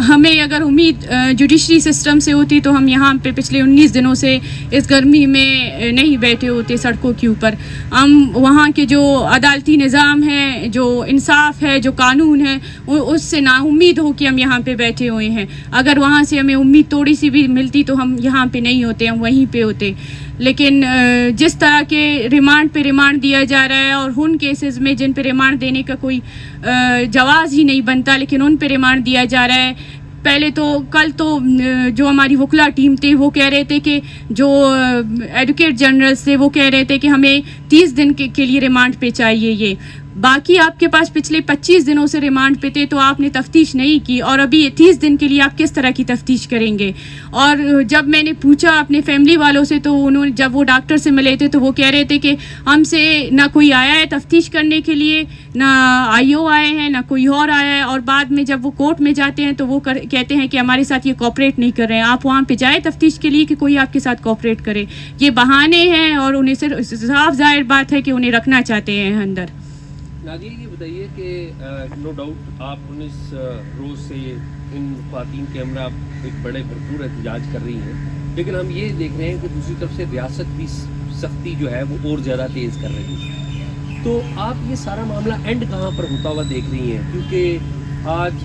ہمیں اگر امید جوڈیشری سسٹم سے ہوتی تو ہم یہاں پہ پچھلے 19 دنوں سے اس گرمی میں نہیں بیٹھے ہوتے سڑکوں کے اوپر. ہم وہاں کے جو عدالتی نظام ہے, جو انصاف ہے, جو قانون ہے, اس سے نا امید ہو کہ ہم یہاں پہ بیٹھے ہوئے ہیں. اگر وہاں سے ہمیں امید تھوڑی سی بھی ملتی تو ہم یہاں پہ نہیں ہوتے, ہم وہیں پہ ہوتے. لیکن جس طرح کے ریمانڈ پہ ریمانڈ دیا جا رہا ہے, اور ان کیسز میں جن پہ ریمانڈ دینے کا کوئی جواز ہی نہیں بنتا لیکن ان پہ ریمانڈ دیا جا رہا ہے. پہلے تو کل تو جو ہماری وکلا ٹیم تھے وہ کہہ رہے تھے کہ جو ایڈوکیٹ جنرلز تھے وہ کہہ رہے تھے کہ ہمیں 30 دن کے لیے ریمانڈ پہ چاہیے. یہ باقی آپ کے پاس پچھلے 25 دنوں سے ریمانڈ پہ تھے تو آپ نے تفتیش نہیں کی, اور ابھی 30 دن کے لیے آپ کس طرح کی تفتیش کریں گے؟ اور جب میں نے پوچھا اپنے فیملی والوں سے تو انہوں نے, جب وہ ڈاکٹر سے ملے تھے تو وہ کہہ رہے تھے کہ ہم سے نہ کوئی آیا ہے تفتیش کرنے کے لیے, نہ IO آئے ہیں, نہ کوئی اور آیا ہے. اور بعد میں جب وہ کورٹ میں جاتے ہیں تو وہ کہتے ہیں کہ ہمارے ساتھ یہ کوآپریٹ نہیں کر رہے ہیں. آپ وہاں پہ جائیں تفتیش کے لیے کہ کوئی آپ کے ساتھ کوآپریٹ کرے. یہ بہانے ہیں اور انہیں صرف صاف ظاہر بات ہے کہ انہیں رکھنا چاہتے ہیں اندر. نادیہ یہ بتائیے کہ نو ڈاؤٹ آپ 19 روز سے ان خواتین کے ہمراہ ایک بڑے بھرپور احتجاج کر رہی ہیں, لیکن ہم یہ دیکھ رہے ہیں کہ دوسری طرف سے ریاست بھی سختی جو ہے وہ اور زیادہ تیز کر رہی ہے. تو آپ یہ سارا معاملہ اینڈ کہاں پر ہوتا ہوا دیکھ رہی ہیں؟ کیونکہ آج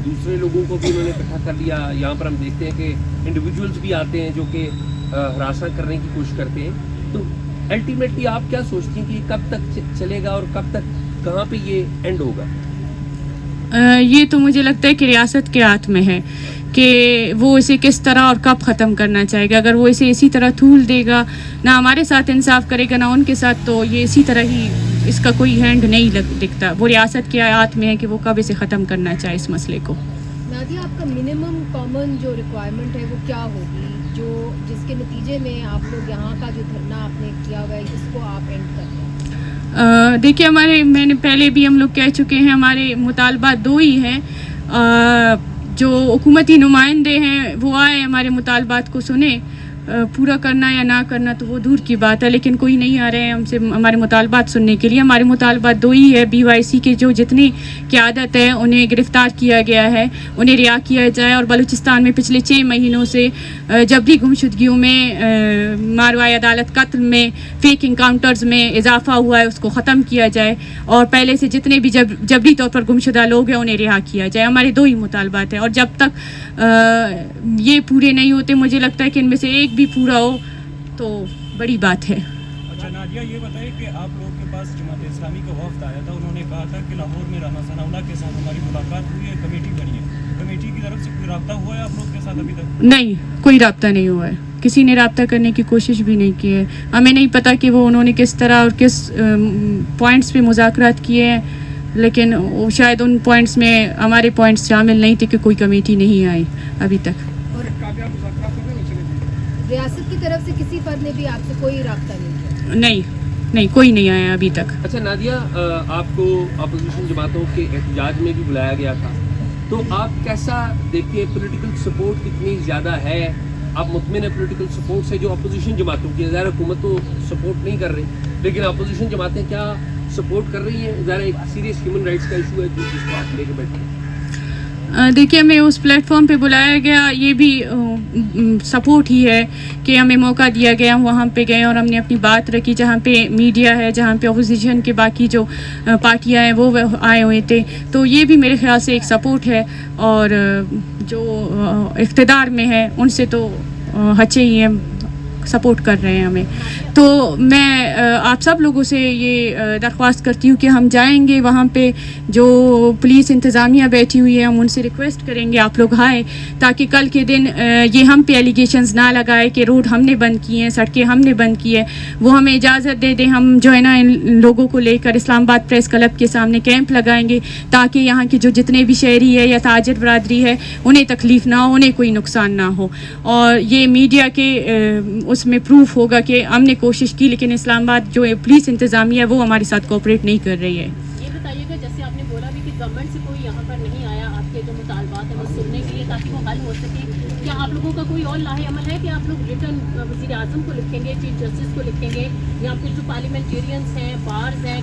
دوسرے لوگوں کو بھی انہوں نے اکٹھا کر لیا. یہاں پر ہم دیکھتے ہیں کہ انڈیویجولز بھی آتے ہیں جو کہ ہراساں کرنے کی کوشش کرتے ہیں. تو الٹیمیٹلی آپ کیا سوچتی ہیں کہ یہ کب تک چلے گا اور کب تک کہاں پہ یہ اینڈ ہوگا؟ یہ تو مجھے لگتا ہے کہ ریاست کے ہاتھ میں ہے کہ وہ اسے کس طرح اور کب ختم کرنا چاہے گا. اگر وہ اسے اسی طرح تھول دے گا, نہ ہمارے ساتھ انصاف کرے گا نہ ان کے ساتھ, تو یہ اسی طرح ہی اس کا کوئی ہینڈ نہیں دکھتا. وہ ریاست کے ہاتھ میں ہے کہ وہ کب اسے ختم کرنا چاہے اس مسئلے کو. نادیہ, آپ کا منیمم کامن جو ریکوائرمنٹ ہے وہ کیا ہوگی, جو جس کے نتیجے میں آپ لوگ یہاں کا جو دھرنا آپ نے کیا ہوا ہے جس کو آپ اینڈ کرتے ہیں؟ دیکھیے, میں نے پہلے بھی ہم لوگ کہہ چکے ہیں, ہمارے مطالبات 2 ہی ہیں. جو حکومتی نمائندے ہیں وہ آئے, ہمارے مطالبات کو سنیں. پورا کرنا یا نہ کرنا تو وہ دور کی بات ہے, لیکن کوئی نہیں آ رہے ہیں ہم سے ہمارے مطالبات سننے کے لیے. ہمارے مطالبات 2 ہی ہے. BYC کے جو جتنی قیادت ہے انہیں گرفتار کیا گیا ہے, انہیں رہا کیا جائے, اور بلوچستان میں پچھلے 6 مہینوں سے جبری گمشدگیوں میں, ماروائے عدالت قتل میں, فیک انکاؤنٹرز میں اضافہ ہوا ہے اس کو ختم کیا جائے, اور پہلے سے جتنے بھی جبری طور پر گمشدہ لوگ ہیں انہیں رہا کیا جائے. ہمارے 2 ہی مطالبات ہیں, اور جب تک یہ پورے نہیں ہوتے مجھے لگتا ہے کہ ان میں سے ایک بھی پورا ہو تو بڑی بات ہے. اچھا نادیہ, یہ بتائیے کہ آپ لوگوں کے پاس جماعت اسلامی کا وفد آیا تھا, انہوں نے کہا تھا کہ لاہور میں رانا ثناءاللہ کے ساتھ ہماری ملاقات ہوئی ہے, کمیٹی بنی ہے. کمیٹی کی طرف سے کوئی رابطہ ہوا ہے آپ لوگ کے ساتھ ابھی تک؟ نہیں, کوئی رابطہ نہیں ہوا ہے. کسی نے رابطہ کرنے کی کوشش بھی نہیں کی ہے. ہمیں نہیں پتہ کہ وہ انہوں نے کس طرح اور کس پوائنٹس پہ مذاکرات کیے ہیں, لیکن شاید ان پوائنٹس میں ہمارے پوائنٹس شامل نہیں تھے کہ کوئی کمیٹی نہیں آئی ابھی تک. ریاست کی طرف سے کسی فرد نے بھی آپ سے کوئی رابطہ نہیں کیا؟ نہیں, کوئی نہیں آیا ابھی تک. اچھا نادیہ, آپ کو اپوزیشن جماعتوں کے احتجاج میں بھی بلایا گیا تھا, تو آپ کیسا دیکھتے ہیں؟ پولیٹیکل سپورٹ کتنی زیادہ ہے؟ آپ مطمئن ہیں پولیٹیکل سپورٹ سے جو اپوزیشن جماعتوں کی؟ ظاہر حکومت تو سپورٹ نہیں کر رہی, لیکن اپوزیشن جماعتیں کیا سپورٹ کر رہی ہیں؟ ظاہر ایک سیریس ہیومن رائٹس کا ایشو ہے جس کو آپ لے کے بیٹھے ہیں. دیکھیے, ہمیں اس پلیٹ فارم پہ بلایا گیا, یہ بھی سپورٹ ہی ہے کہ ہمیں موقع دیا گیا, ہم وہاں پہ گئے اور ہم نے اپنی بات رکھی. جہاں پہ میڈیا ہے, جہاں پہ اپوزیشن کے باقی جو پارٹیاں ہیں وہ آئے ہوئے تھے, تو یہ بھی میرے خیال سے ایک سپورٹ ہے. اور جو اقتدار میں ہے ان سے تو ہچے ہی ہیں, سپورٹ کر رہے ہیں ہمیں. تو میں آپ سب لوگوں سے یہ درخواست کرتی ہوں کہ ہم جائیں گے وہاں پہ, جو پولیس انتظامیہ بیٹھی ہوئی ہے ہم ان سے ریکویسٹ کریں گے آپ لوگ آئیں, تاکہ کل کے دن یہ ہم پہ ایلیگیشنز نہ لگائے کہ روڈ ہم نے بند کی ہیں, سڑکیں ہم نے بند کی ہے. وہ ہمیں اجازت دے دیں, ہم جو ہے نا ان لوگوں کو لے کر اسلام آباد پریس کلب کے سامنے کیمپ لگائیں گے, تاکہ یہاں کے جو جتنے بھی شہری ہے یا تاجر برادری ہے انہیں تکلیف نہ ہو, انہیں کوئی نقصان نہ ہو. اور یہ میڈیا کے اس میں پروف ہوگا کہ ہم نے کوشش کی, لیکن اسلام آباد جو پولیس انتظامیہ ہے وہ ہمارے ساتھ کوآپریٹ نہیں کر رہی ہے. یہ بتائیے گا, جیسے آپ نے بولا بھی کہ گورنمنٹ سے کوئی یہاں پر نہیں آیا آپ کے جو مطالبات ہیں وہ سننے کے لیے تاکہ وہ حل ہو سکے, کیا آپ لوگوں کا کوئی اور لاہ عمل ہے کہ آپ لوگ ریٹرن وزیر اعظم کو لکھیں گے, چیف جسٹس کو لکھیں گے, یا پھر جو پارلیمنٹیرینس ہیں, بارز ہیں,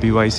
BYC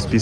SP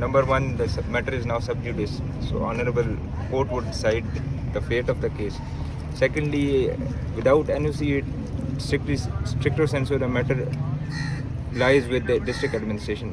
number one, the matter is now sub judice, so honorable court would decide the fate of the case. Secondly, without NOC, stricter sensu the matter lies with the district administration.